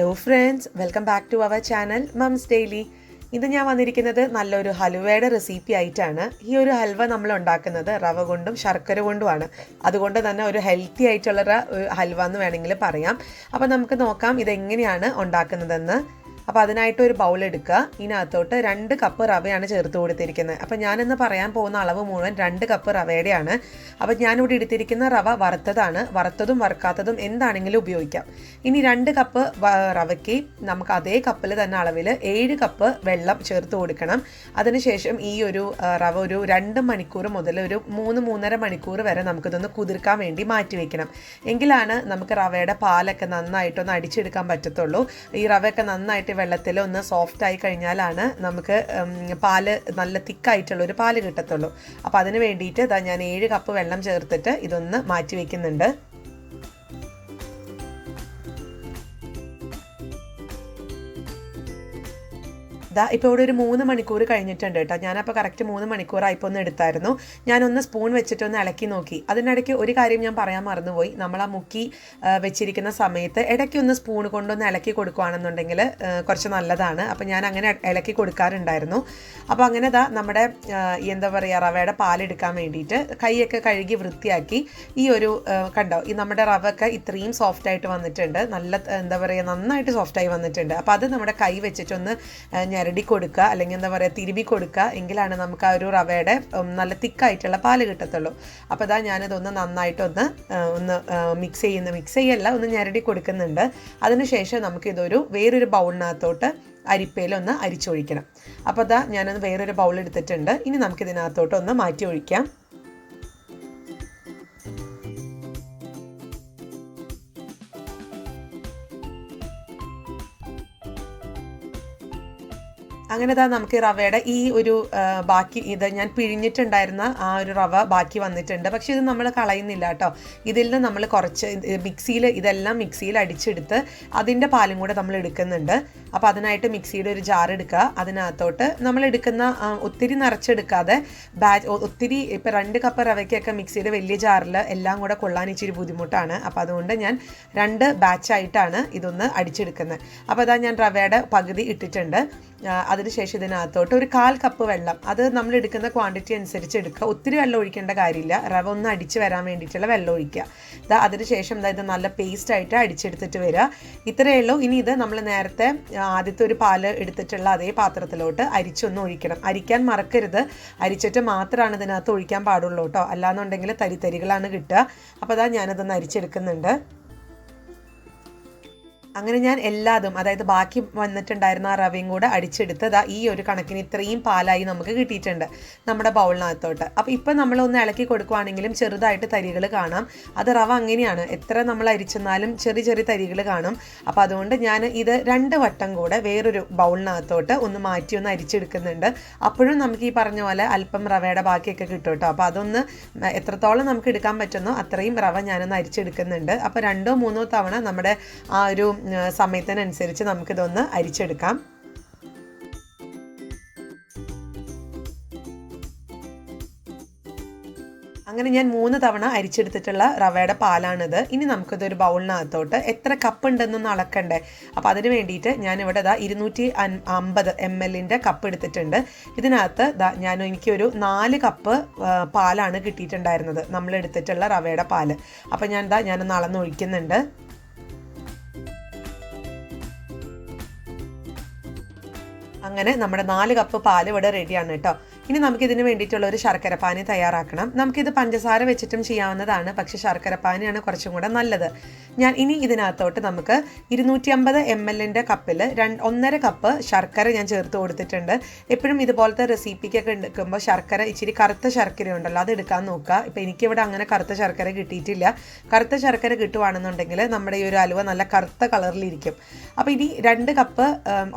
Hello friends, welcome back to our channel moms daily. ഇത് ഞാൻ വന്നിരിക്കുന്നത് നല്ലൊരു ഹലുവയുടെ റെസിപ്പി ആയിട്ടാണ്. ഈ ഒരു ഹൽവ നമ്മൾ ഉണ്ടാക്കുന്നത് റവ കൊണ്ടും ശർക്കര കൊണ്ടുമാണ്. അതുകൊണ്ട് തന്നെ ഒരു ഹെൽത്തി ആയിട്ടുള്ള ഹൽവ എന്ന് വേണമെങ്കിൽ പറയാം. അപ്പോൾ നമുക്ക് നോക്കാം ഇതെങ്ങനെയാണ് ഉണ്ടാക്കുന്നതെന്ന്. അപ്പോൾ അതിനായിട്ട് ഒരു ബൗൾ എടുക്കുക. ഇതിനകത്തോട്ട് 2 കപ്പ് റവയാണ് ചേർത്ത് കൊടുത്തിരിക്കുന്നത്. അപ്പോൾ ഞാനിന്ന് പറയാൻ പോകുന്ന അളവ് മുഴുവൻ 2 കപ്പ് റവയുടെയാണ്. അപ്പോൾ ഞാനിവിടെ എടുത്തിരിക്കുന്ന റവ വറുത്തതാണ്. വറുത്തതും വറുക്കാത്തതും എന്താണെങ്കിലും ഉപയോഗിക്കാം. ഇനി 2 കപ്പ് റവയ്ക്ക് നമുക്ക് അതേ കപ്പിൽ തന്നെ അളവിൽ 7 കപ്പ് വെള്ളം ചേർത്ത് കൊടുക്കണം. അതിനുശേഷം ഈ ഒരു റവ ഒരു 2 മണിക്കൂർ മുതൽ ഒരു 3-3.5 മണിക്കൂർ വരെ നമുക്കിതൊന്ന് കുതിർക്കാൻ വേണ്ടി മാറ്റി വയ്ക്കണം. എങ്കിലാണ് നമുക്ക് റവയുടെ പാലൊക്കെ നന്നായിട്ടൊന്ന് അടിച്ചെടുക്കാൻ പറ്റത്തുള്ളൂ. ഈ റവയൊക്കെ നന്നായിട്ട് വെള്ളത്തിൽ ഒന്ന് സോഫ്റ്റ് ആയി കഴിഞ്ഞാലാണ് നമുക്ക് പാല് നല്ല തിക്കായിട്ടുള്ളൊരു പാല് കിട്ടത്തുള്ളൂ. അപ്പോൾ അതിന് വേണ്ടിയിട്ട് ഞാൻ 7 കപ്പ് വെള്ളം ചേർത്തിട്ട് ഇതൊന്ന് മാറ്റി വയ്ക്കുന്നുണ്ട്. ഇപ്പോൾ ഇവിടെ ഒരു 3 മണിക്കൂർ കഴിഞ്ഞിട്ടുണ്ട് കേട്ടോ. ഞാനപ്പോൾ കറക്റ്റ് 3 മണിക്കൂറായിപ്പോൾ ഒന്ന് എടുത്തായിരുന്നു. ഞാനൊന്ന് സ്പൂൺ വെച്ചിട്ടൊന്ന് ഇളക്കി നോക്കി. അതിനിടയ്ക്ക് ഒരു കാര്യം ഞാൻ പറയാൻ മറന്നുപോയി. നമ്മൾ ആ മുക്കി വെച്ചിരിക്കുന്ന സമയത്ത് ഇടയ്ക്കൊന്ന് സ്പൂൺ കൊണ്ടൊന്ന് ഇളക്കി കൊടുക്കുകയാണെന്നുണ്ടെങ്കിൽ കുറച്ച് നല്ലതാണ്. അപ്പോൾ ഞാൻ അങ്ങനെ ഇളക്കി കൊടുക്കാറുണ്ടായിരുന്നു. അപ്പോൾ അങ്ങനെ നമ്മുടെ എന്താ പറയുക, റവയുടെ പാലെടുക്കാൻ വേണ്ടിയിട്ട് കൈയൊക്കെ കഴുകി വൃത്തിയാക്കി ഈ ഒരു കണ്ടോ, ഈ നമ്മുടെ റവയൊക്കെ ഇത്രയും സോഫ്റ്റായിട്ട് വന്നിട്ടുണ്ട്. നല്ല എന്താ പറയുക, നന്നായിട്ട് സോഫ്റ്റായി വന്നിട്ടുണ്ട്. അപ്പോൾ അത് നമ്മുടെ കൈ വെച്ചിട്ടൊന്ന് ഞെരടി കൊടുക്കുക, അല്ലെങ്കിൽ എന്താ പറയുക തിരുമ്പി കൊടുക്കുക. എങ്കിലാണ് നമുക്ക് ആ ഒരു റവയുടെ നല്ല തിക്കായിട്ടുള്ള പാല് കിട്ടത്തുള്ളൂ. അപ്പോൾ ഞാനിതൊന്ന് നന്നായിട്ടൊന്ന് മിക്സ് ചെയ്യല്ല, ഒന്ന് ഞെരടി കൊടുക്കുന്നുണ്ട്. അതിനുശേഷം നമുക്കിതൊരു വേറൊരു ബൗളിനകത്തോട്ട് അരിപ്പയിലൊന്ന് അരിച്ചൊഴിക്കണം. അപ്പോൾ ഞാനൊന്ന് വേറൊരു ബൗൾ എടുത്തിട്ടുണ്ട്. ഇനി നമുക്കിതിനകത്തോട്ടൊന്ന് മാറ്റി ഒഴിക്കാം. അങ്ങനെ നമുക്ക് റവയുടെ ഈ ഒരു ബാക്കി ഇത് ഞാൻ പിഴിഞ്ഞിട്ടുണ്ടായിരുന്ന ആ ഒരു റവ ബാക്കി വന്നിട്ടുണ്ട്. പക്ഷേ ഇത് നമ്മൾ കളയുന്നില്ല കേട്ടോ. ഇതിൽ നിന്ന് നമ്മൾ കുറച്ച് ഇതെല്ലാം മിക്സിയിൽ അടിച്ചെടുത്ത് അതിൻ്റെ പാലും കൂടെ നമ്മൾ എടുക്കുന്നുണ്ട്. അപ്പോൾ അതിനായിട്ട് മിക്സിയുടെ ഒരു ജാർ എടുക്കുക. അതിനകത്തോട്ട് നമ്മൾ എടുക്കുന്ന ഒത്തിരി നിറച്ചെടുക്കാതെ ഒത്തിരി ഇപ്പോൾ 2 കപ്പ് റവയ്ക്കൊക്കെ മിക്സിയുടെ വലിയ ജാറിൽ എല്ലാം കൂടെ കൊള്ളാൻ ഇച്ചിരി ബുദ്ധിമുട്ടാണ്. അപ്പോൾ അതുകൊണ്ട് ഞാൻ 2 ബാച്ചായിട്ടാണ് ഇതൊന്ന് അടിച്ചെടുക്കുന്നത്. അപ്പോൾ ഞാൻ റവയുടെ പകുതി ഇട്ടിട്ടുണ്ട്. അതിനുശേഷം ഇതിനകത്തോട്ട് ഒരു 1/4 കപ്പ് വെള്ളം, അത് നമ്മൾ എടുക്കുന്ന ക്വാണ്ടിറ്റി അനുസരിച്ച് എടുക്കുക. ഒത്തിരി വെള്ളം ഒഴിക്കേണ്ട കാര്യമില്ല. റവ ഒന്ന് അടിച്ച് വരാൻ വേണ്ടിയിട്ടുള്ള വെള്ളം ഒഴിക്കുക. അതിനുശേഷം ഇത് നല്ല പേസ്റ്റായിട്ട് അടിച്ചെടുത്തിട്ട് വരിക. ഇത്രയേ ഉള്ളൂ. ഇനി ഇത് നമ്മൾ നേരത്തെ ആദ്യത്തെ ഒരു പാല് എടുത്തിട്ടുള്ള അതേ പാത്രത്തിലോട്ട് അരിച്ചൊന്ന് ഒഴിക്കണം. അരിക്കാൻ മറക്കരുത്. അരിച്ചിട്ട് മാത്രമാണ് ഇതിനകത്ത് ഒഴിക്കാൻ പാടുള്ളൂ കേട്ടോ. അല്ലാന്നുണ്ടെങ്കിൽ തരികളാണ് കിട്ടുക. അപ്പോൾ ഞാനതൊന്ന് അരിച്ചെടുക്കുന്നുണ്ട്. അങ്ങനെ ഞാൻ എല്ലാതും, അതായത് ബാക്കി വന്നിട്ടുണ്ടായിരുന്ന ആ റവയും കൂടെ അടിച്ചെടുത്ത് ഈ ഒരു കണക്കിന് ഇത്രയും പാലായി നമുക്ക് കിട്ടിയിട്ടുണ്ട് നമ്മുടെ ബൗളിനകത്തോട്ട്. അപ്പോൾ ഇപ്പം നമ്മളൊന്ന് ഇളക്കി കൊടുക്കുവാണെങ്കിലും ചെറുതായിട്ട് തരികൾ കാണാം. അത് റവ അങ്ങനെയാണ്, എത്ര നമ്മൾ അരിച്ചെന്നാലും ചെറിയ തരികൾ കാണും. അപ്പോൾ അതുകൊണ്ട് ഞാൻ ഇത് 2 വട്ടം കൂടെ വേറൊരു ബൗളിനകത്തോട്ട് ഒന്ന് മാറ്റി ഒന്ന് അരിച്ചെടുക്കുന്നുണ്ട്. അപ്പോഴും നമുക്ക് ഈ പറഞ്ഞ പോലെ അല്പം റവയുടെ ബാക്കിയൊക്കെ കിട്ടും കേട്ടോ. അപ്പോൾ അതൊന്ന് എത്രത്തോളം നമുക്ക് എടുക്കാൻ പറ്റുന്നോ അത്രയും റവ ഞാനൊന്ന് അരിച്ചെടുക്കുന്നുണ്ട്. അപ്പോൾ 2-3 തവണ നമ്മുടെ ആ ഒരു സമയത്തിനനുസരിച്ച് നമുക്കിതൊന്ന് അരിച്ചെടുക്കാം. അങ്ങനെ ഞാൻ 3 തവണ അരിച്ചെടുത്തിട്ടുള്ള റവയുടെ പാലാണിത്. ഇനി നമുക്കിതൊരു ബൗളിനകത്തോട്ട് എത്ര കപ്പ് ഉണ്ടെന്നൊന്ന് അളക്കണ്ടേ. അപ്പോൾ അതിന് വേണ്ടിയിട്ട് ഞാനിവിടെ 250 ml കപ്പ് എടുത്തിട്ടുണ്ട്. ഇതിനകത്ത് എനിക്കൊരു 4 കപ്പ് പാലാണ് കിട്ടിയിട്ടുണ്ടായിരുന്നത്, നമ്മൾ എടുത്തിട്ടുള്ള റവയുടെ പാല്. അപ്പോൾ ഞാനൊന്ന് അളന്നൊഴിക്കുന്നുണ്ട്. അങ്ങനെ നമ്മുടെ 4 കപ്പ് പാല് ഇവിടെ റെഡിയാണ് കേട്ടോ. ഇനി നമുക്കിതിന് വേണ്ടിയിട്ടുള്ള ഒരു ശർക്കരപ്പാനി തയ്യാറാക്കണം. നമുക്കിത് പഞ്ചസാര വെച്ചിട്ടും ചെയ്യാവുന്നതാണ്, പക്ഷെ ശർക്കരപ്പാനിയാണ് കുറച്ചും കൂടെ നല്ലത്. ഞാൻ ഇനി ഇതിനകത്തോട്ട് നമുക്ക് 250 ml കപ്പിൽ 1.5 കപ്പ് ശർക്കര ഞാൻ ചേർത്ത് കൊടുത്തിട്ടുണ്ട്. എപ്പോഴും ഇതുപോലത്തെ റെസിപ്പിക്കൊക്കെ എടുക്കുമ്പോൾ ശർക്കര ഇച്ചിരി കറുത്ത ശർക്കര ഉണ്ടല്ലോ, അത് എടുക്കാൻ നോക്കുക. ഇപ്പോൾ എനിക്കിവിടെ അങ്ങനെ കറുത്ത ശർക്കര കിട്ടിയിട്ടില്ല. കറുത്ത ശർക്കര കിട്ടുവാണെന്നുണ്ടെങ്കിൽ നമ്മുടെ ഈ ഒരു ഹലുവ നല്ല കറുത്ത കളറിലിരിക്കും. അപ്പോൾ ഇനി 2 കപ്പ്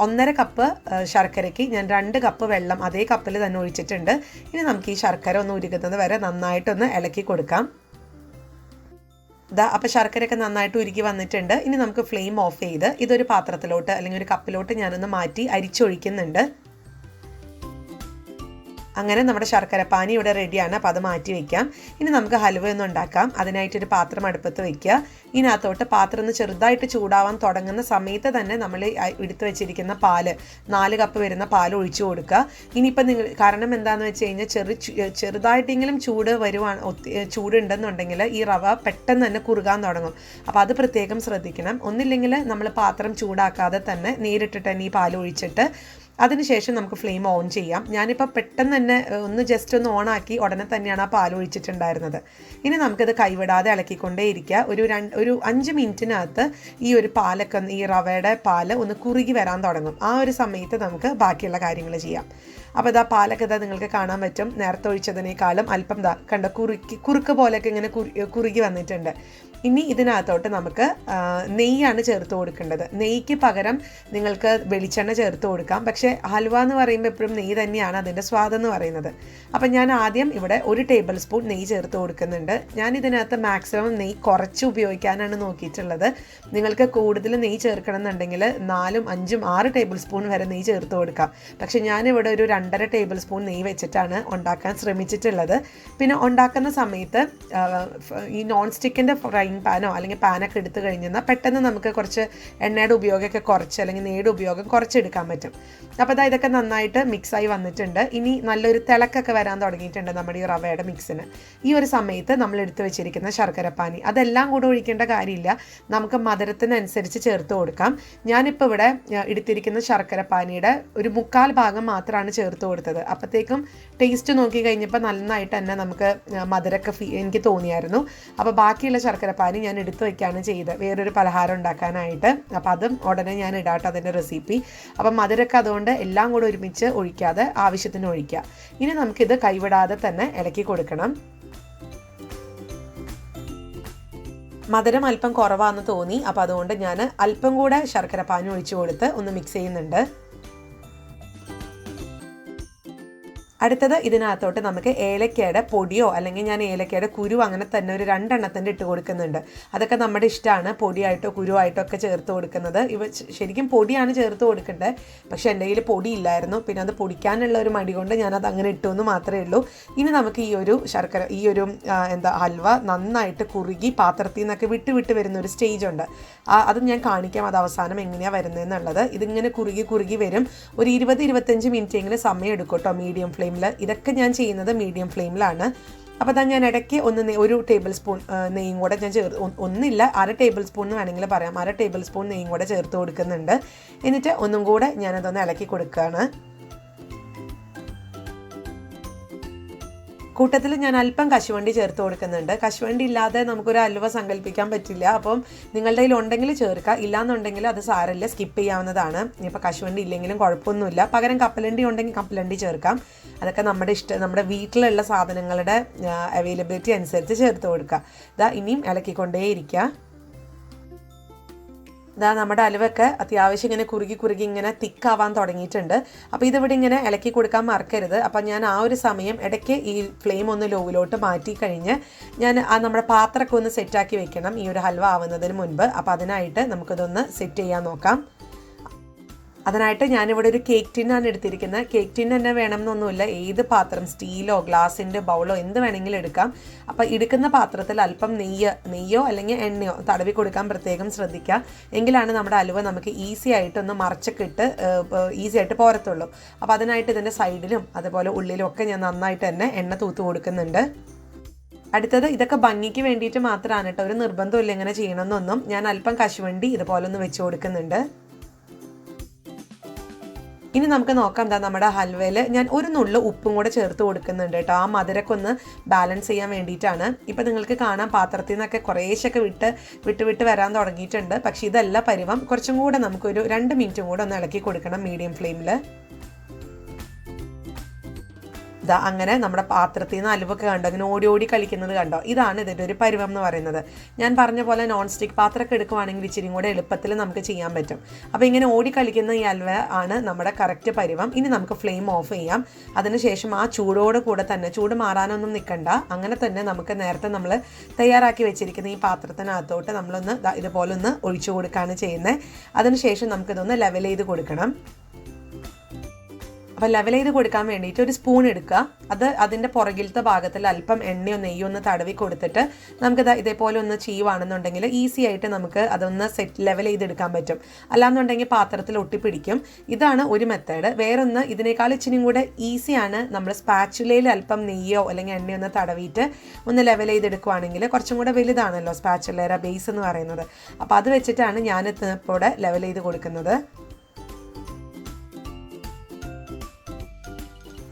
1.5 കപ്പ് ശർക്കരയ്ക്ക് ഞാൻ 2 കപ്പ് വെള്ളം അതേ കപ്പിൽ തന്നെ ഒഴിച്ചിട്ടുണ്ട്. ഇനി നമുക്ക് ഈ ശർക്കര ഒന്ന് ഉരുകുന്നത് വരെ നന്നായിട്ടൊന്ന് ഇളക്കി കൊടുക്കാം. അപ്പോൾ ശർക്കരയൊക്കെ നന്നായിട്ട് ഉരുക്കി വന്നിട്ടുണ്ട്. ഇനി നമുക്ക് ഫ്ലെയിം ഓഫ് ചെയ്ത് ഇതൊരു പാത്രത്തിലോട്ട് അല്ലെങ്കിൽ ഒരു കപ്പിലോട്ട് ഞാനൊന്ന് മാറ്റി അരിച്ചൊഴിക്കുന്നുണ്ട്. അങ്ങനെ നമ്മുടെ ശർക്കരപ്പാനി ഇവിടെ റെഡിയാണ്. അപ്പോൾ അത് മാറ്റി വയ്ക്കാം. ഇനി നമുക്ക് ഹലുവ ഒന്ന് ഉണ്ടാക്കാം. അതിനായിട്ടൊരു പാത്രം അടുപ്പത്ത് വയ്ക്കുക. ഇതിനകത്തോട്ട് പാത്രം ഒന്ന് ചെറുതായിട്ട് ചൂടാവാൻ തുടങ്ങുന്ന സമയത്ത് തന്നെ നമ്മൾ എടുത്തു വെച്ചിരിക്കുന്ന പാല് 4 കപ്പ് വരുന്ന പാൽ ഒഴിച്ചു കൊടുക്കുക. ഇനിയിപ്പോൾ കാരണം എന്താണെന്ന് വെച്ച് കഴിഞ്ഞാൽ ചെറുതായിട്ടെങ്കിലും ചൂടുണ്ടെന്നുണ്ടെങ്കിൽ ഈ റവ പെട്ടെന്ന് തന്നെ കുറുകാൻ തുടങ്ങും. അപ്പോൾ അത് പ്രത്യേകം ശ്രദ്ധിക്കണം. ഒന്നില്ലെങ്കിൽ നമ്മൾ പാത്രം ചൂടാക്കാതെ തന്നെ നേരിട്ടിട്ട് തന്നെ ഈ പാൽ ഒഴിച്ചിട്ട് അതിനുശേഷം നമുക്ക് ഫ്ലെയിം ഓൺ ചെയ്യാം. ഞാനിപ്പോൾ പെട്ടെന്ന് തന്നെ ജസ്റ്റ് ഒന്ന് ഓണാക്കി ഉടനെ തന്നെയാണ് ആ പാൽ ഒഴിച്ചിട്ടുണ്ടായിരുന്നത്. ഇനി നമുക്കിത് കൈവിടാതെ ഇളക്കിക്കൊണ്ടേ ഇരിക്കുക. ഒരു 5 മിനിറ്റിനകത്ത് ഈ ഒരു പാലൊക്കെ ഈ റവയുടെ പാല് ഒന്ന് കുറുകി വരാൻ തുടങ്ങും. ആ ഒരു സമയത്ത് നമുക്ക് ബാക്കിയുള്ള കാര്യങ്ങൾ ചെയ്യാം. അപ്പോൾ ഇതാ പാലൊക്കെ നിങ്ങൾക്ക് കാണാൻ പറ്റും. നേരത്തെ ഒഴിച്ചതിനേക്കാളും അല്പം കണ്ട കുറുക്ക് പോലെയൊക്കെ ഇങ്ങനെ കുറുകി വന്നിട്ടുണ്ട്. ഇനി ഇതിനകത്തോട്ട് നമുക്ക് നെയ്യാണ് ചേർത്ത് കൊടുക്കേണ്ടത്. നെയ്ക്ക് പകരം നിങ്ങൾക്ക് വെളിച്ചെണ്ണ ചേർത്ത് കൊടുക്കാം. പക്ഷേ ഹൽവ എന്ന് പറയുമ്പോൾ എപ്പോഴും നെയ്യ് തന്നെയാണ് അതിൻ്റെ സ്വാദെന്ന് പറയുന്നത്. അപ്പം ഞാൻ ആദ്യം ഇവിടെ 1 ടേബിൾ സ്പൂൺ നെയ്യ് ചേർത്ത് കൊടുക്കുന്നുണ്ട്. ഞാൻ ഇതിനകത്ത് മാക്സിമം നെയ്യ് കുറച്ച് ഉപയോഗിക്കാനാണ് നോക്കിയിട്ടുള്ളത്. നിങ്ങൾക്ക് കൂടുതൽ നെയ്യ് ചേർക്കണം എന്നുണ്ടെങ്കിൽ 4, 5, 6 ടേബിൾ സ്പൂൺ വരെ നെയ്യ് ചേർത്ത് കൊടുക്കാം. പക്ഷേ ഞാനിവിടെ ഒരു 2.5 ടേബിൾ സ്പൂൺ നെയ്യ് വെച്ചിട്ടാണ് ഉണ്ടാക്കാൻ ശ്രമിച്ചിട്ടുള്ളത്. പിന്നെ ഉണ്ടാക്കുന്ന സമയത്ത് ഈ നോൺ സ്റ്റിക്കിൻ്റെ ഫ്രൈ പാനോ അല്ലെങ്കിൽ പാനൊക്കെ എടുത്തു കഴിഞ്ഞാൽ പെട്ടെന്ന് നമുക്ക് കുറച്ച് എണ്ണയുടെ ഉപയോഗമൊക്കെ കുറച്ച് അല്ലെങ്കിൽ നെയ്യുടെ ഉപയോഗം കുറച്ചെടുക്കാൻ പറ്റും. അപ്പോൾ ഇതൊക്കെ നന്നായിട്ട് മിക്സായി വന്നിട്ടുണ്ട്. ഇനി നല്ലൊരു തിളക്കൊക്കെ വരാൻ തുടങ്ങിയിട്ടുണ്ട് നമ്മുടെ ഈ റവയുടെ മിക്സിന്. ഈ ഒരു സമയത്ത് നമ്മൾ എടുത്തു വെച്ചിരിക്കുന്ന ശർക്കരപ്പാനി അതെല്ലാം കൂടെ ഒഴിക്കേണ്ട കാര്യമില്ല. നമുക്ക് മധുരത്തിനനുസരിച്ച് ചേർത്ത് കൊടുക്കാം. ഞാനിപ്പോൾ ഇവിടെ എടുത്തിരിക്കുന്ന ശർക്കരപ്പാനിയുടെ ഒരു 1/4 ഭാഗം മാത്രമാണ് ചേർത്ത് കൊടുത്തത്. അപ്പോഴത്തേക്കും ടേസ്റ്റ് നോക്കി കഴിഞ്ഞപ്പോൾ നന്നായിട്ട് തന്നെ നമുക്ക് മധുരമൊക്കെ എനിക്ക് തോന്നിയായിരുന്നു. അപ്പോൾ ബാക്കിയുള്ള ശർക്കരപ്പാനി ഞാൻ എടുത്തു വയ്ക്കുകയാണ് ചെയ്തത് വേറൊരു പലഹാരം ഉണ്ടാക്കാനായിട്ട്. അപ്പോൾ അതും ഉടനെ ഞാൻ ഇടാട്ടോ അതിൻ്റെ റെസിപ്പി. അപ്പം മധുരമൊക്കെ അതുകൊണ്ട് എല്ലാം കൂടെ ഒരുമിച്ച് ഒഴിക്കാതെ ആവശ്യത്തിന് ഒഴിക്കുക. ഇനി നമുക്കിത് കൈവിടാതെ തന്നെ ഇളക്കി കൊടുക്കണം. മധുരം അല്പം കുറവാണെന്ന് തോന്നി. അപ്പോൾ അതുകൊണ്ട് ഞാൻ അല്പം കൂടെ ശർക്കരപ്പാനി ഒഴിച്ചു കൊടുത്ത് ഒന്ന് മിക്സ് ചെയ്യുന്നുണ്ട്. അടുത്തത് ഇതിനകത്തോട്ട് നമുക്ക് ഏലക്കയുടെ പൊടിയോ അല്ലെങ്കിൽ ഞാൻ ഏലക്കയുടെ കുരു അങ്ങനെ തന്നെ ഒരു 2 എണ്ണത്തിൻ്റെ ഇട്ട് കൊടുക്കുന്നുണ്ട്. അതൊക്കെ നമ്മുടെ ഇഷ്ടമാണ്. പൊടിയായിട്ടോ കുരുവായിട്ടോ ഒക്കെ ചേർത്ത് കൊടുക്കുന്നത്. ശരിക്കും പൊടിയാണ് ചേർത്ത് കൊടുക്കേണ്ടത്. പക്ഷേ എൻ്റെ കയ്യിൽ പൊടി ഇല്ലായിരുന്നു. പിന്നെ അത് പൊടിക്കാനുള്ള ഒരു മടി കൊണ്ട് ഞാനത് അങ്ങനെ ഇട്ടു എന്ന് മാത്രമേ ഉള്ളൂ. ഇനി നമുക്ക് ഈ ഒരു ഹൽവ നന്നായിട്ട് കുറുകി പാത്രത്തിൽ നിന്നൊക്കെ വിട്ട് വരുന്ന ഒരു സ്റ്റേജ് ഉണ്ട്. അത് ഞാൻ കാണിക്കാം അത് അവസാനം എങ്ങനെയാണ് വരുന്നതെന്നുള്ളത്. ഇതിങ്ങനെ കുറുകി വരും. ഒരു 20-25 മിനിറ്റ് എങ്കിലും സമയം എടുക്കും കേട്ടോ മീഡിയം ഫ്ലെയിം. ഇതൊക്കെ ഞാൻ ചെയ്യുന്നത് മീഡിയം ഫ്ലെയിമിലാണ്. അപ്പോൾ ഞാൻ ഇടയ്ക്ക് 1 ടേബിൾ സ്പൂൺ നെയ്യും കൂടെ ഞാൻ ഒന്നില്ല 1/2 ടേബിൾ സ്പൂൺ എന്ന് വേണമെങ്കിൽ പറയാം. 1/2 ടേബിൾ സ്പൂൺ നെയ്യും കൂടെ ചേർത്ത് കൊടുക്കുന്നുണ്ട്. എന്നിട്ട് ഒന്നും കൂടെ ഞാനതൊന്ന് ഇളക്കി കൊടുക്കുകയാണ്. കൂട്ടത്തിൽ ഞാൻ അല്പം കശുവണ്ടി ചേർത്ത് കൊടുക്കുന്നുണ്ട്. കശുവണ്ടി ഇല്ലാതെ നമുക്കൊരു ഹൽവ സങ്കല്പിക്കാൻ പറ്റില്ല. അപ്പം നിങ്ങളുടെ കയ്യിൽ ഉണ്ടെങ്കിൽ ചേർക്കുക, ഇല്ലാന്നുണ്ടെങ്കിൽ അത് സാരമില്ല, സ്കിപ്പ് ചെയ്യാവുന്നതാണ്. ഇപ്പോൾ കശുവണ്ടി ഇല്ലെങ്കിലും കുഴപ്പമൊന്നുമില്ല. പകരം കപ്പലണ്ടി ഉണ്ടെങ്കിൽ കപ്പലണ്ടി ചേർക്കാം. അതൊക്കെ നമ്മുടെ വീട്ടിലുള്ള സാധനങ്ങളുടെ അവൈലബിലിറ്റി അനുസരിച്ച് ചേർത്ത് കൊടുക്കുക. ഇനിയും ഇളക്കിക്കൊണ്ടേയിരിക്കുക. നമ്മുടെ ഹലുവയൊക്കെ അത്യാവശ്യം ഇങ്ങനെ കുറുകി ഇങ്ങനെ തിക്കാവാൻ തുടങ്ങിയിട്ടുണ്ട്. അപ്പോൾ ഇതിവിടെ ഇങ്ങനെ ഇളക്കി കൊടുക്കാൻ മറക്കരുത്. അപ്പോൾ ഞാൻ ആ ഒരു സമയം ഇടയ്ക്ക് ഈ ഫ്ലെയിം ഒന്ന് ലോയിലോട്ട് മാറ്റി കഴിഞ്ഞ് ഞാൻ നമ്മുടെ പാത്രമൊക്കെ ഒന്ന് സെറ്റാക്കി വെക്കണം ഈ ഒരു ഹൽവ ആവുന്നതിന് മുൻപ്. അപ്പോൾ അതിനായിട്ട് നമുക്കിതൊന്ന് സെറ്റ് ചെയ്യാൻ നോക്കാം. അതിനായിട്ട് ഞാനിവിടെ ഒരു കേക്ക് ടിന്നാണ് എടുത്തിരിക്കുന്നത്. കേക്ക് ടിൻ തന്നെ വേണം എന്നൊന്നുമില്ല. ഏത് പാത്രം, സ്റ്റീലോ ഗ്ലാസിൻ്റെ ബൗളോ എന്ത് വേണമെങ്കിലും എടുക്കാം. അപ്പോൾ എടുക്കുന്ന പാത്രത്തിൽ അല്പം നെയ്യോ അല്ലെങ്കിൽ എണ്ണയോ തടവി കൊടുക്കാൻ പ്രത്യേകം ശ്രദ്ധിക്കുക. എങ്കിലാണ് നമ്മുടെ ഹലുവ നമുക്ക് ഈസി ആയിട്ടൊന്ന് മറച്ചൊക്കെ ഇട്ട് ഈസി ആയിട്ട് പോരത്തുള്ളൂ. അപ്പോൾ അതിനായിട്ട് ഇതിൻ്റെ സൈഡിലും അതുപോലെ ഉള്ളിലും ഒക്കെ ഞാൻ നന്നായിട്ട് തന്നെ എണ്ണ തൂത്ത് കൊടുക്കുന്നുണ്ട്. അടുത്തത് ഇതൊക്കെ ഭംഗിക്ക് വേണ്ടിയിട്ട് മാത്രമാണ് കേട്ടോ, ഒരു നിർബന്ധമില്ല ഇങ്ങനെ ചെയ്യണമെന്നൊന്നും. ഞാൻ അല്പം കശുവണ്ടി ഇതുപോലെ ഒന്ന് വെച്ച് കൊടുക്കുന്നുണ്ട്. ഇനി നമുക്ക് നോക്കാം നമ്മുടെ ഹൽവയിൽ ഞാൻ ഒരു നുള്ളു ഉപ്പും കൂടെ ചേർത്ത് കൊടുക്കുന്നുണ്ട് കേട്ടോ. ആ മധുരമൊക്കെ ഒന്ന് ബാലൻസ് ചെയ്യാൻ വേണ്ടിയിട്ടാണ്. ഇപ്പം നിങ്ങൾക്ക് കാണാം പാത്രത്തിൽ നിന്നൊക്കെ കുറേശ്ശൊക്കെ വിട്ട് വരാൻ തുടങ്ങിയിട്ടുണ്ട്. പക്ഷേ ഇതല്ല പരുവം. കുറച്ചും കൂടെ നമുക്കൊരു 2 മിനിറ്റും കൂടെ ഒന്ന് ഇളക്കി കൊടുക്കണം മീഡിയം ഫ്ലെയിമിൽ. അങ്ങനെ നമ്മുടെ പാത്രത്തിൽ നിന്ന് ഹലുവൊക്കെ കണ്ടോ ഇങ്ങനെ ഓടി കളിക്കുന്നത് കണ്ടോ. ഇതാണ് ഇതിൻ്റെ ഒരു പരുവം എന്ന് പറയുന്നത്. ഞാൻ പറഞ്ഞ പോലെ നോൺ സ്റ്റിക്ക് പാത്രമൊക്കെ എടുക്കുവാണെങ്കിൽ ഇച്ചിരി കൂടെ എളുപ്പത്തിൽ നമുക്ക് ചെയ്യാൻ പറ്റും. അപ്പോൾ ഇങ്ങനെ ഓടി കളിക്കുന്ന ഈ ഹൽവ ആണ് നമ്മുടെ കറക്റ്റ് പരുവം. ഇനി നമുക്ക് ഫ്ലെയിം ഓഫ് ചെയ്യാം. അതിനുശേഷം ആ ചൂടോട് കൂടെ തന്നെ, ചൂട് മാറാനൊന്നും നിൽക്കണ്ട, അങ്ങനെ തന്നെ നമുക്ക് നേരത്തെ നമ്മൾ തയ്യാറാക്കി വെച്ചിരിക്കുന്ന ഈ പാത്രത്തിനകത്തോട്ട് നമ്മളൊന്ന് ഇതുപോലെ ഒന്ന് ഒഴിച്ചു കൊടുക്കുകയാണ് ചെയ്യുന്നത്. അതിനുശേഷം നമുക്കിതൊന്ന് ലെവൽ ചെയ്ത് കൊടുക്കണം. അപ്പോൾ ലെവൽ ചെയ്ത് കൊടുക്കാൻ വേണ്ടിയിട്ട് ഒരു സ്പൂൺ എടുക്കുക, അത് അതിൻ്റെ പുറകിലത്തെ ഭാഗത്തിൽ അല്പം എണ്ണയോ നെയ്യോ ഒന്ന് തടവി കൊടുത്തിട്ട് നമുക്കത് ഇതേപോലെ ഒന്ന് ചെയ്യുവാണെന്നുണ്ടെങ്കിൽ ഈസി ആയിട്ട് നമുക്ക് അതൊന്ന് ലെവൽ ചെയ്തെടുക്കാൻ പറ്റും. അല്ലാന്നുണ്ടെങ്കിൽ പാത്രത്തിൽ ഒട്ടിപ്പിടിക്കും. ഇതാണ് ഒരു മെത്തേഡ്. വേറൊന്ന് ഇതിനേക്കാൾ ഇച്ചിരി കൂടെ ഈസിയാണ്. നമ്മൾ സ്പാച്ചുലയിൽ അല്പം നെയ്യോ അല്ലെങ്കിൽ എണ്ണയോ ഒന്ന് തടവിയിട്ട് ഒന്ന് ലെവൽ ചെയ്തെടുക്കുവാണെങ്കിൽ കുറച്ചും കൂടെ വലുതാണല്ലോ സ്പാച്ചുലയുടെ ബേസ് എന്ന് പറയുന്നത്. അപ്പോൾ അത് വെച്ചിട്ടാണ് ഞാൻ ഇപ്പോൾ ഇവിടെ ലെവൽ ചെയ്ത് കൊടുക്കുന്നത്.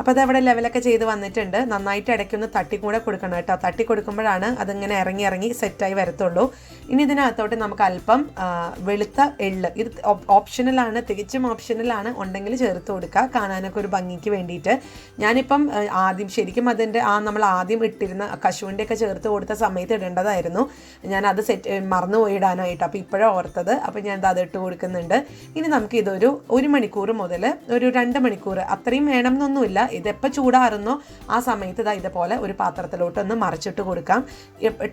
അപ്പോൾ അതവിടെ ലെവലൊക്കെ ചെയ്ത് വന്നിട്ടുണ്ട്. നന്നായിട്ട് ഇടയ്ക്കൊന്ന് തട്ടിക്കൂടെ കൊടുക്കണം കേട്ടോ. തട്ടി കൊടുക്കുമ്പോഴാണ് അതിങ്ങനെ ഇറങ്ങി സെറ്റായി വരത്തുള്ളൂ. ഇനി ഇതിനകത്തോട്ട് നമുക്ക് അല്പം വെളുത്ത എള്ള്, ഇത് ഓപ്ഷണലാണ്, തികച്ചും ഓപ്ഷണലാണ്, ഉണ്ടെങ്കിൽ ചേർത്ത് കൊടുക്കുക കാണാനൊക്കെ ഒരു ഭംഗിക്ക് വേണ്ടിയിട്ട്. ഞാനിപ്പം ആദ്യം ശരിക്കും അതിൻ്റെ നമ്മൾ ആദ്യം ഇട്ടിരുന്ന കശുവണ്ടിയൊക്കെ ചേർത്ത് കൊടുത്ത സമയത്ത് ഇടേണ്ടതായിരുന്നു. ഞാനത് മറന്നുപോയി ഇടാനായിട്ട്. അപ്പോൾ ഇപ്പോഴാണ് ഓർത്തത്. അപ്പോൾ ഞാൻ അത് ഇട്ട് കൊടുക്കുന്നുണ്ട്. ഇനി നമുക്ക് ഇതൊരു 1 മണിക്കൂർ മുതൽ ഒരു 2 മണിക്കൂർ, അത്രയും വേണം എന്നൊന്നുമില്ല. ഇതെപ്പോൾ ചൂടാറുന്നോ ആ സമയത്ത് ഇതുപോലെ ഒരു പാത്രത്തിലോട്ട് ഒന്ന് മറിച്ചിട്ട് കൊടുക്കാം.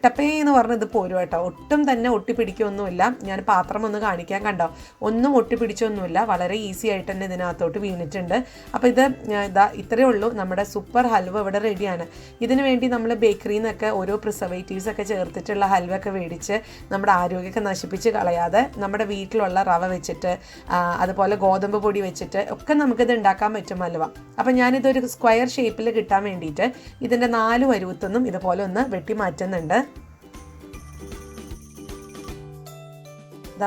ടപ്പേ എന്ന് പറഞ്ഞത് പോരും കേട്ടോ. ഒട്ടും തന്നെ ഒട്ടിപ്പിടിക്കൊന്നുമില്ല. ഞാൻ പാത്രം ഒന്ന് കാണിക്കാൻ, കണ്ടോ, ഒന്നും ഒട്ടിപ്പിടിച്ചൊന്നുമില്ല. വളരെ ഈസി ആയിട്ട് തന്നെ ഇതിനകത്തോട്ട് വീണിട്ടുണ്ട്. അപ്പോൾ ഇത്രയേ ഉള്ളൂ. നമ്മുടെ സൂപ്പർ ഹൽവ ഇവിടെ റെഡിയാണ്. ഇതിനു വേണ്ടി നമ്മൾ ബേക്കറിയിൽ നിന്നൊക്കെ ഓരോ പ്രിസർവേറ്റീവ്സ് ഒക്കെ ചേർത്തിട്ടുള്ള ഹൽവ ഒക്കെ മേടിച്ച് നമ്മുടെ ആരോഗ്യമൊക്കെ നശിപ്പിച്ച് കളയാതെ നമ്മുടെ വീട്ടിലുള്ള റവ വെച്ചിട്ട് അതുപോലെ ഗോതമ്പ് പൊടി വെച്ചിട്ട് ഒക്കെ നമുക്കിത് ഉണ്ടാക്കാൻ പറ്റും ഹൽവ. അപ്പം ഞാനിതൊരു സ്ക്വയർ ഷേപ്പിൽ കിട്ടാൻ വേണ്ടിയിട്ട് ഇതിൻ്റെ 4 വരുവത്തൊന്നും ഇതുപോലെ ഒന്ന് വെട്ടി മാറ്റുന്നുണ്ട്.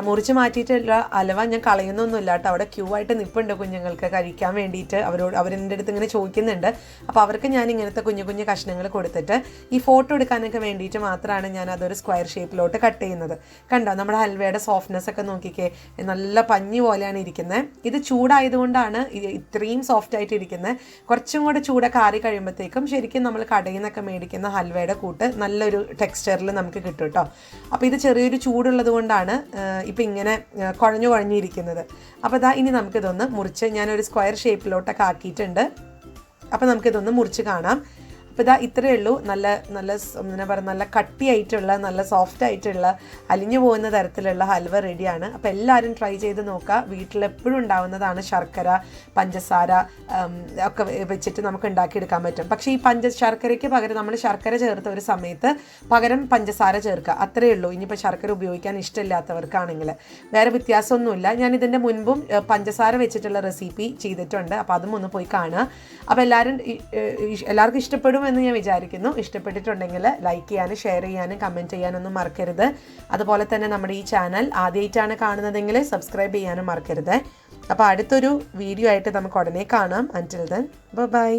മുറിച്ച് മാറ്റിയിട്ടുള്ള ഹൽവ ഞാൻ കളയുന്നൊന്നുമില്ല കേട്ടോ. അവിടെ ക്യൂ ആയിട്ട് നിൽപ്പുണ്ട് കുഞ്ഞുങ്ങൾക്ക് കഴിക്കാൻ വേണ്ടിയിട്ട്. അവരെൻ്റെ അടുത്ത് ഇങ്ങനെ ചോദിക്കുന്നുണ്ട്. അപ്പോൾ അവർക്ക് ഞാൻ ഇങ്ങനത്തെ കുഞ്ഞു കുഞ്ഞു കഷ്ണങ്ങൾ കൊടുത്തിട്ട് ഈ ഫോട്ടോ എടുക്കാനൊക്കെ വേണ്ടിയിട്ട് മാത്രമാണ് ഞാൻ അതൊരു സ്ക്വയർ ഷേപ്പിലോട്ട് കട്ട് ചെയ്യുന്നത്. കണ്ടോ, നമ്മുടെ ഹൽവയുടെ സോഫ്റ്റ്നെസ് ഒക്കെ നോക്കിക്കേ, നല്ല പഞ്ഞി പോലെയാണ് ഇരിക്കുന്നത്. ഇത് ചൂടായതുകൊണ്ടാണ് ഇത്രയും സോഫ്റ്റ് ആയിട്ട് ഇരിക്കുന്നത്. കുറച്ചും കൂടെ ചൂടൊക്കെ ആറി കഴിയുമ്പോഴത്തേക്കും ശരിക്കും നമ്മൾ കടയിൽ നിന്നൊക്കെ മേടിക്കുന്ന ഹൽവയുടെ കൂട്ട് നല്ലൊരു ടെക്സ്ചറിൽ നമുക്ക് കിട്ടും കേട്ടോ. അപ്പോൾ ഇത് ചെറിയൊരു ചൂടുള്ളത് കൊണ്ടാണ് ഇപ്പം ഇങ്ങനെ കുഴഞ്ഞിരിക്കുന്നത്. അപ്പോൾ ഇനി നമുക്കിതൊന്ന് മുറിച്ച് ഞാനൊരു സ്ക്വയർ ഷേപ്പിലോട്ടൊക്കെ ആക്കിയിട്ടുണ്ട്. അപ്പോൾ നമുക്കിതൊന്ന് മുറിച്ച് കാണാം. അപ്പോൾ ഇത്രയേ ഉള്ളൂ. നല്ല കട്ടിയായിട്ടുള്ള, നല്ല സോഫ്റ്റ് ആയിട്ടുള്ള, അലിഞ്ഞു പോകുന്ന തരത്തിലുള്ള ഹൽവ റെഡിയാണ്. അപ്പോൾ എല്ലാവരും ട്രൈ ചെയ്ത് നോക്കുക. വീട്ടിലെപ്പോഴും ഉണ്ടാവുന്നതാണ്. ശർക്കര, പഞ്ചസാര ഒക്കെ വെച്ചിട്ട് നമുക്ക് ഉണ്ടാക്കിയെടുക്കാൻ പറ്റും. പക്ഷേ ഈ ശർക്കരയ്ക്ക് പകരം നമ്മൾ ശർക്കര ചേർത്ത ഒരു സമയത്ത് പകരം പഞ്ചസാര ചേർക്കുക. അത്രയേ ഉള്ളൂ. ഇനിയിപ്പോൾ ശർക്കര ഉപയോഗിക്കാൻ ഇഷ്ടമില്ലാത്തവർക്കാണെങ്കിൽ വേറെ വ്യത്യാസമൊന്നുമില്ല. ഞാൻ ഇതിൻ്റെ മുൻപും പഞ്ചസാര വെച്ചിട്ടുള്ള റെസിപ്പി ചെയ്തിട്ടുണ്ട്. അപ്പോൾ അതും ഒന്ന് പോയി കാണുക. അപ്പോൾ എല്ലാവർക്കും ഇഷ്ടപ്പെടും എന്ന് ഞാൻ വിചാരിക്കുന്നു. ഇഷ്ടപ്പെട്ടിട്ടുണ്ടെങ്കിൽ ലൈക്ക് ചെയ്യാനും ഷെയർ ചെയ്യാനും കമൻറ്റ് ചെയ്യാനൊന്നും മറക്കരുത്. അതുപോലെ തന്നെ നമ്മുടെ ഈ ചാനൽ ആദ്യമായിട്ടാണ് കാണുന്നതെങ്കിൽ സബ്സ്ക്രൈബ് ചെയ്യാനും മറക്കരുത്. അപ്പോൾ അടുത്തൊരു വീഡിയോ ആയിട്ട് നമുക്ക് ഉടനെ കാണാം. അൻറ്റിൽ ദെൻ ബൈ.